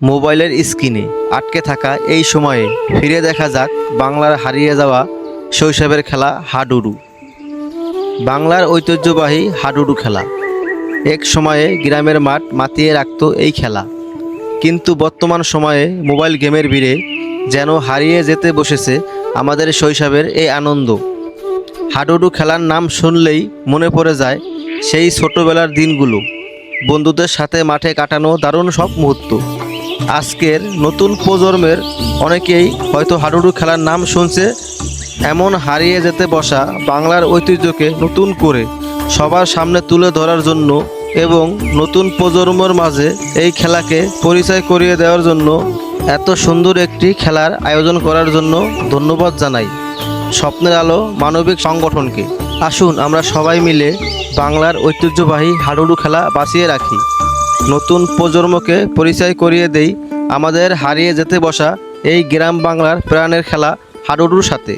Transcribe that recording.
মোবাইলের স্ক্রিনে আটকে থাকা এই সময়ে ফিরে দেখা যাক বাংলার হারিয়ে যাওয়া শৈশবের খেলা হাডুডু। বাংলার ঐতিহ্যবাহী হাডুডু খেলা এক সময়ে গ্রামের মাঠ মাতিয়ে রাখত এই খেলা, কিন্তু বর্তমান সময়ে মোবাইল গেমের ভিড়ে যেন হারিয়ে যেতে বসেছে আমাদের শৈশবের এই আনন্দ। হাডুডু খেলার নাম শুনলেই মনে পড়ে যায় সেই ছোটবেলার দিনগুলো, বন্ধুদের সাথে মাঠে কাটানো দারুণ সব মুহূর্ত। আজকের নতুন প্রজন্মের অনেকেই হয়তো হাডুডু খেলার নাম শুনছে, এমন হারিয়ে যেতে বসা বাংলার ঐতিহ্যকে নতুন করে সবার সামনে তুলে ধরার জন্য এবং নতুন প্রজন্মের মাঝে এই খেলাকে পরিচয় করিয়ে দেওয়ার জন্য এত সুন্দর একটি খেলার আয়োজন করার জন্য ধন্যবাদ জানাই স্বপ্নের আলো মানবিক সংগঠনকে। আসুন আমরা সবাই মিলে বাংলার ঐতিহ্যবাহী হাডুডু খেলা বাঁচিয়ে রাখি, নতুন প্রজন্মকে পরিচয় করিয়ে দেই আমাদের হারিয়ে যেতে বসা এই গ্রাম বাংলার প্রাণের খেলা হাডুডুর সাথে।